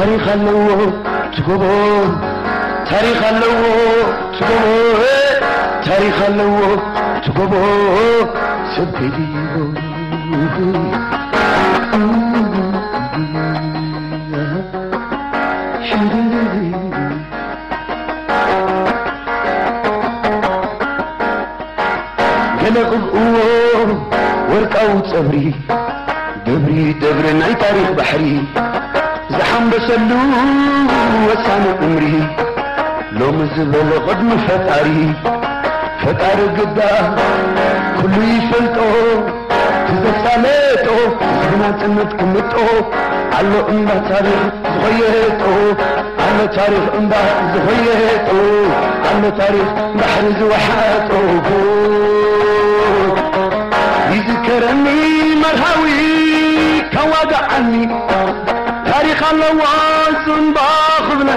تاريخ اللو تقبو تاريخ اللو تقبو تاريخ اللو تقبو سبكديبو قلقوا ورقاو صبري دبري دبر ناي تاريخ بحري زحم بسلو وسام عمري لو مزبل قدم فتاري فتار قدا كل يفلتو تزسالتو زبنات كمتو على امبا تاريخ زغيتو على تاريخ امبا زغيتو على تاريخ بحر زوحاتو يذكرني مرهوي كوادعني تاريخ اللواز باخذنا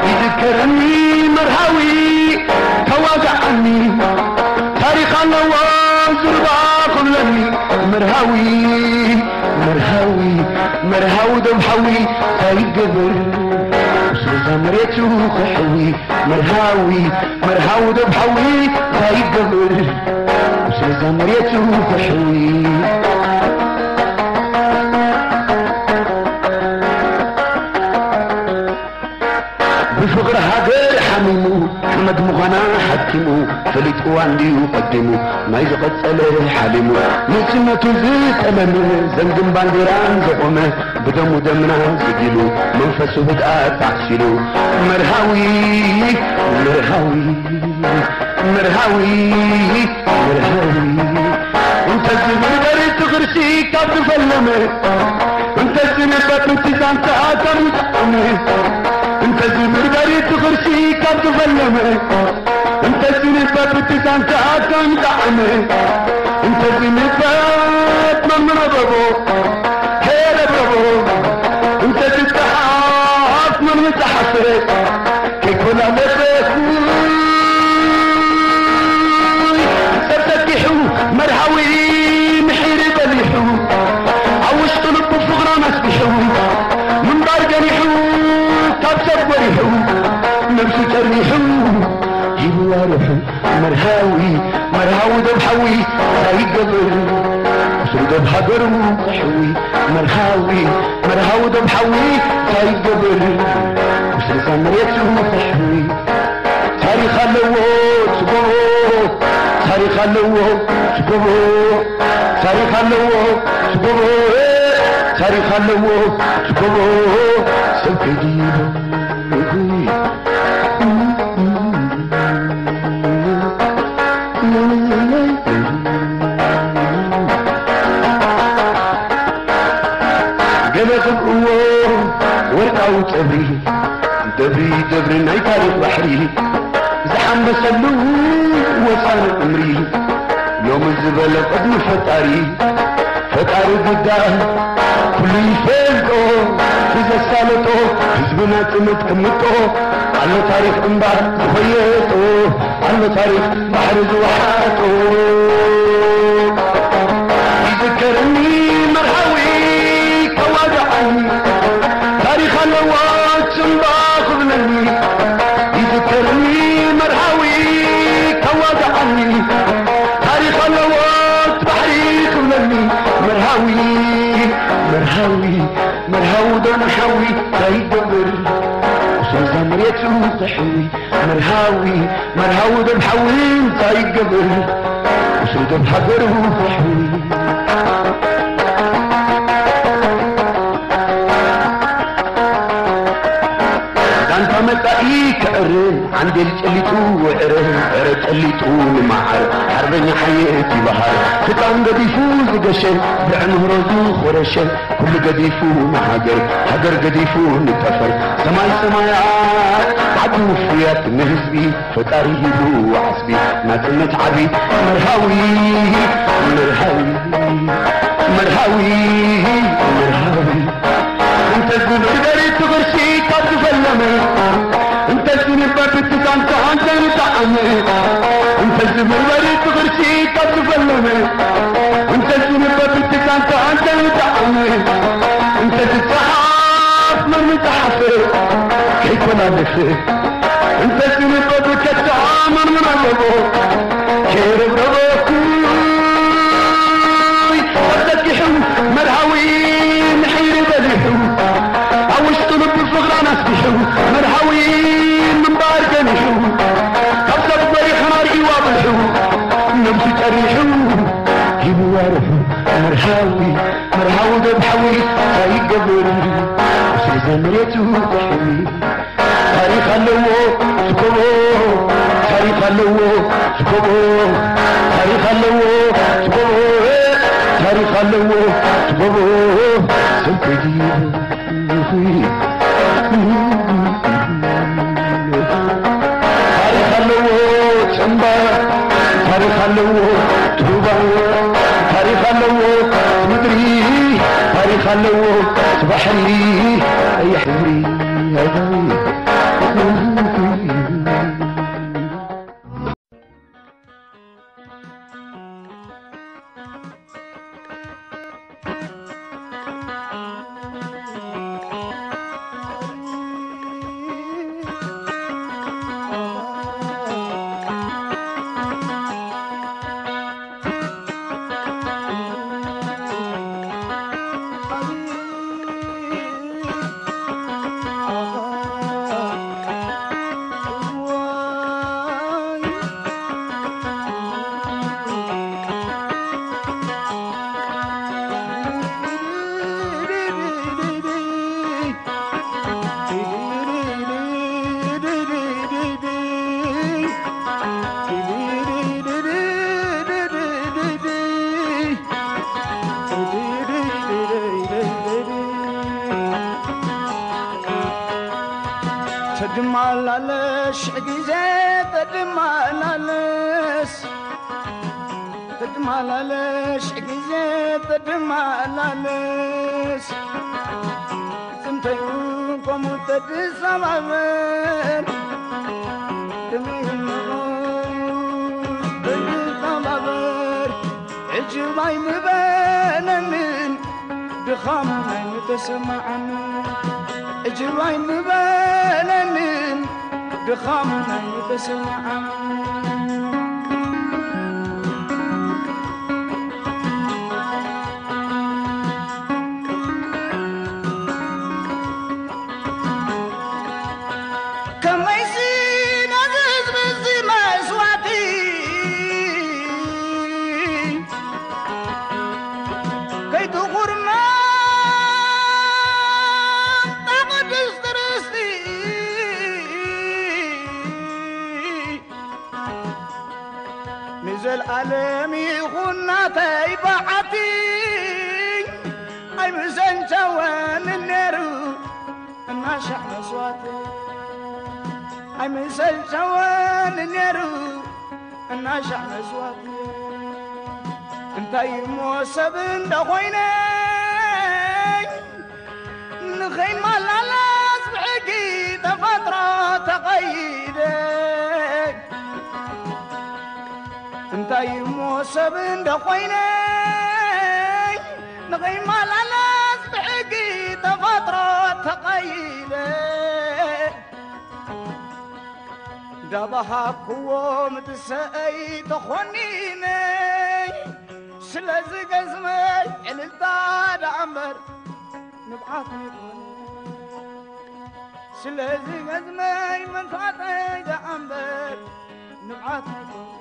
يذكرني مرهوي كوادعني تاريخ اللواز باخذني مرهوي مرهوي مرهو دبحوي هاي قبر زمريته خحوي مرهوي مرهو دبحوي هاي قبر زمريته خحوي بفقر هاجر حميمو حمد مغنى حكمو فليتقو عندي وقدمو ما يزقت صلي حليمو نسمة زيت أمن زندن بانديران زقومه بدمو دمنا زدلو منفسو بدأت تعسلو مرهوي مرهوي مرهوي مرهوي انت الزمن بريت غرسي كاب تفلمه انت الزمن بطنتي سانتا كمتقمه انت الزمن بريت غرسي كاب تفلمه انت الزمن بطنتي سانتا كمتقمه انت الزمن بطن من ربو هير ربو انت تتحاف من متحفرك كي كنا نفسك مرهوي محير بليحو عوش طلب بفغرة مسبحو من دار جريحو تابسب وريحو نفسه تريحو جيبوا وارحو مرهوي مرهو دبحوي هاي قبر وصل دبحقر وقحوي مرهوي مرهو دبحوي هاي قبر وصل زمريته وقحوي تاريخ اللوت سبوه تاريخ اللوت سبوه تاريخ اللوت سبوه تاريخ اللوت سبوه سبكديبو ورقاو صبري دبري دبر ناي تاريخ بحري زحم بسلو وصار عمري يوم الزبل قدم فتاري فتاري قدام كل يفلقو إذا سالتو حزبنا تمتكمتو على تاريخ انبار زخيتو على تاريخ بحر زوحاتو يذكرني مرهوي كوادعني تاريخ اللوات باخذ مني يذكرني مرهوي كوادعني تاريخ اللوات بحري خذني مرهوي مرهوي مرهو دمحوي تيدبر وصل زمريته تحوي مرهوي مرهو دمحوي تيدبر وصل دمحقره تحوي متايك عرن عندي الجليتو وعرن عرن جليتو المعر حربني حياتي بحر ختام قديفو زقشن بعن هرزو خرشن كل قديفو محجر حجر قديفو نتفر سماي سمايات عدو فيات نهزبي فتاريه وعصبي ما تنت عبي مرهوي مرهوي مرهوي مرهوي انت الزبر دريت غرشي قد فلمي انت الزبر بتتان كهانت نتعمي انت الزبر دريت غرشي قد فلمي انت الزبر بتتان كهانت نتعمي انت تتحاف تحفر كيكون عدفر انت سنبضك التعامل من عبابو كيرب رباكوي ردك يحو مرهوي نحير بلحو عوش طلب الفغرة ناس بيحو مرهوي من بارك نحو قبضة بضريح نار ايواب الحو نفسي تريحو جيبوا وارفو مرهوي مرهوي دبحوي هاي قبر وسيزن ريتو تحوي تاريخ اللو سكوبو تاريخ اللو سكوبو تاريخ اللو سكوبو تاريخ اللو سكوبو سنكدي تاريخ اللو سنبا تاريخ اللو توبا تاريخ اللو مدري تاريخ اللو بحري اي حمري هذا تدمالالش عقيزة تدمالالش تدمالالش عقيزة تدمالالش سمتيكم تدسمامن تدسمامن عجباي مبانن بخامن تسمعن عجباي مبانن بخامنا يتسمعن كما يسين عزيز بزي ما يسواتي كي تغور ما نزل عالمي غناتي بعتي اي مزن جوان النيرو الناشع نصواتي اي مزن جوان النيرو الناشع نصواتي انتي موسب دخويني نخين مالالاس بحقي تفترة تقيدي انتي موسب دخويني نغيم الناس بحقي تفترة تقيلة دبها قوم تسأي تخونيني سلازي قزمي الالتاد عمر نبعاتني سلازي قزمي من فاتي عمر نبعاتني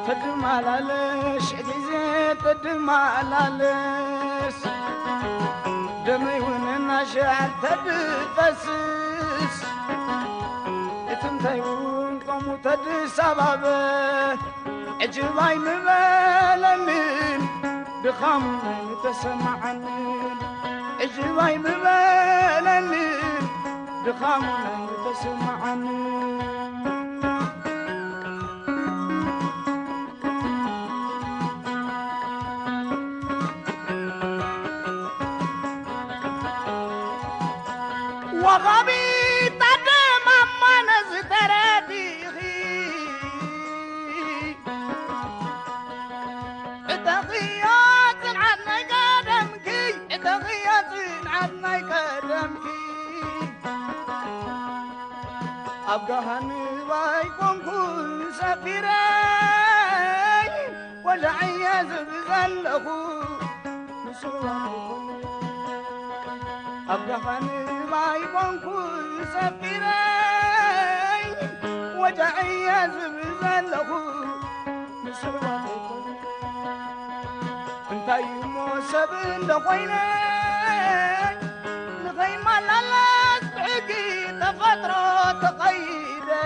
تدمالالش عزيزي تدمالالس دمي ونناشع تدقسس اتنتيون قمو تدسبابه عجباي مبالنين بخامن تسمعنين عجباي مبالنين بخامن تسمعنين وغبي تدم أما نزترديخي اتغيات عني قدمكي اتغيات عني قدمكي أبقى هنبايكم كل سفيري وجعي زبزلخو نسوانكم أبقى هنبايكم كل سفيري وجعي زبزلخو نسوانكم انت يمو سبن دخويني نغيم للاس بحقي تفترة تقيدي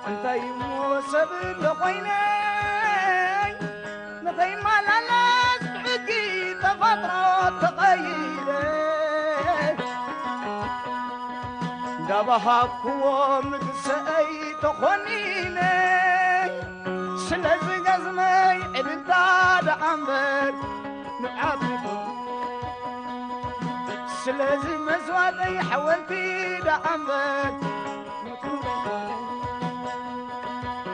انت يمو سبن دخويني نغيم للاس بحقي تفترة تقيدي دبهاكو مكسأي تخونيني سلزي قزمي ابتاد عمبر نعبكم سلزي مسواتي حولتي دعمبر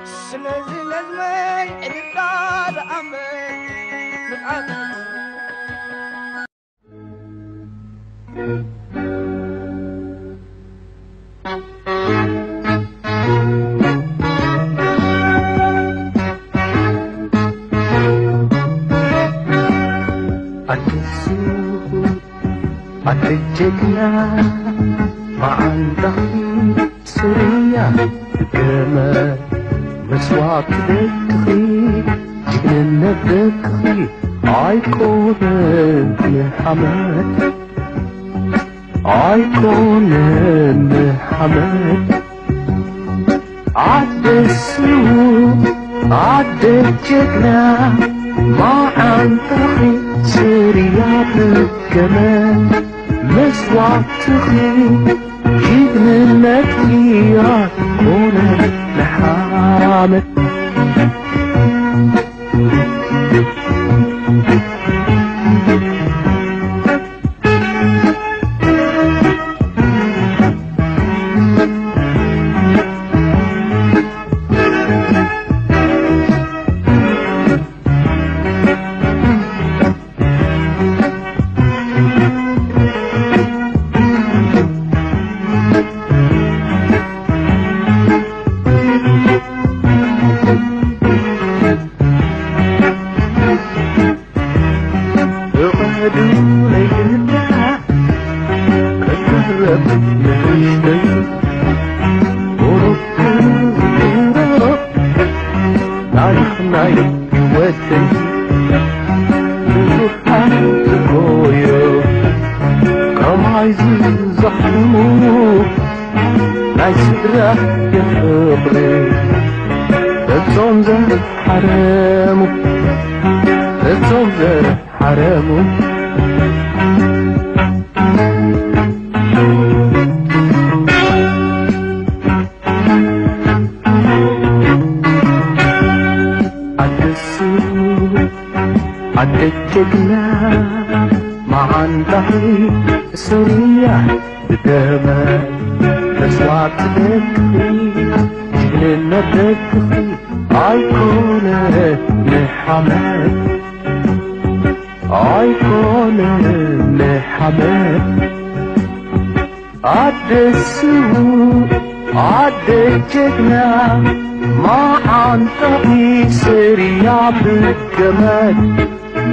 سلزي قزمي ابتاد عمبر نعبكم عتجتنا مع الضخم سوريا كما مسواك دكخي جننا دكخي عيكون محمد عيكون محمد عد السوق عد الجتنا مع الضخم سوريا كما مسواك تخي جيب منك إياك كون محامد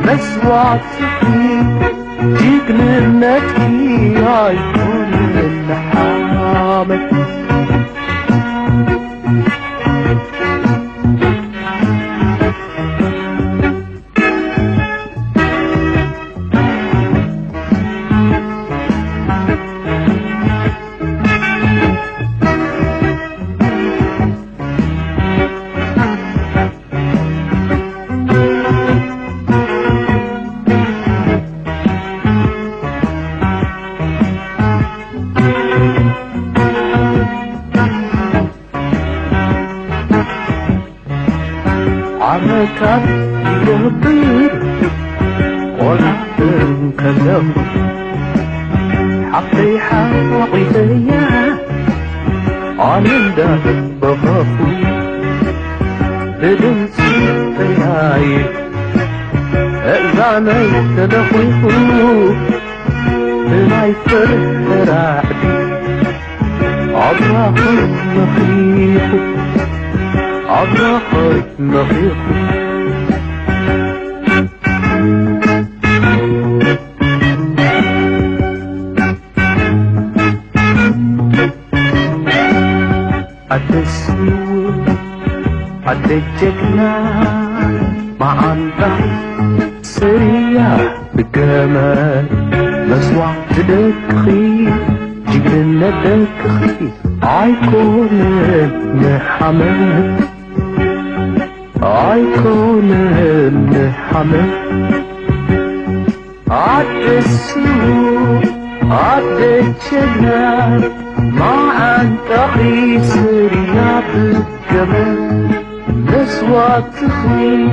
مسواك تخي جيك منك إياي كون النحامة عركات يهبير ولا تنكلم حقي حقي فيا عالندا بخافو بدون سيطيعي أزعني تدخيفو بلاي فرح راعدي عبراخ مخيفو عبراخ مخيفو السيول الجكنا مع الضحي سريع بكمال مسوع تدكخي جقلنا دكخي عيكون نحمل عيكون نحمل السيول الجكنا مع الضحي سريع بكمال مسوع تخي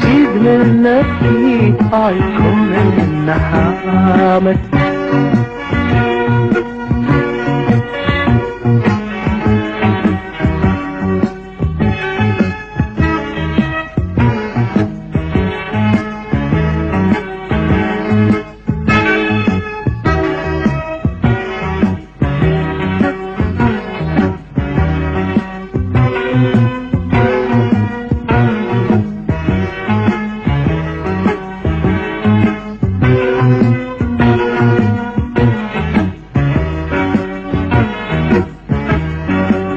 جبنا النبي عيكون النحامة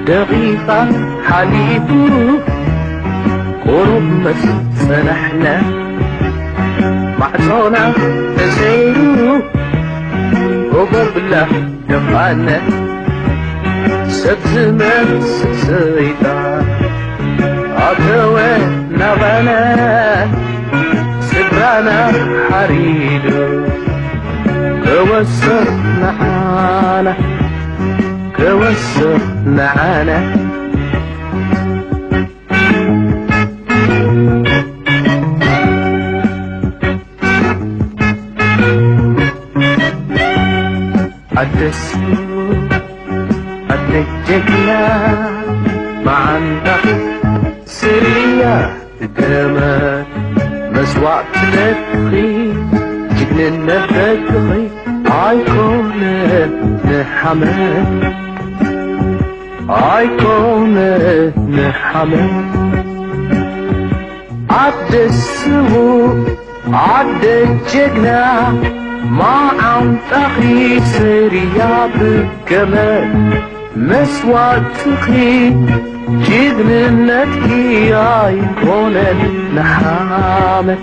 دقيقة حليبو قرب مس سنحنا معصونا تسيرو وقرب الله دفعنا سبزمت سيطان عطوة نغنا سبرانا حريدو كوسر نحانا كوسر معانا السيول الجكنا مع الضغط سريع بكمال مسوع تدخي جننا بدخي عيكون نحمل عيكون نحمل السيول الجكنا ما عم تخي سريع بكمال مسوى تخي جبن النتكي عيكون النحامة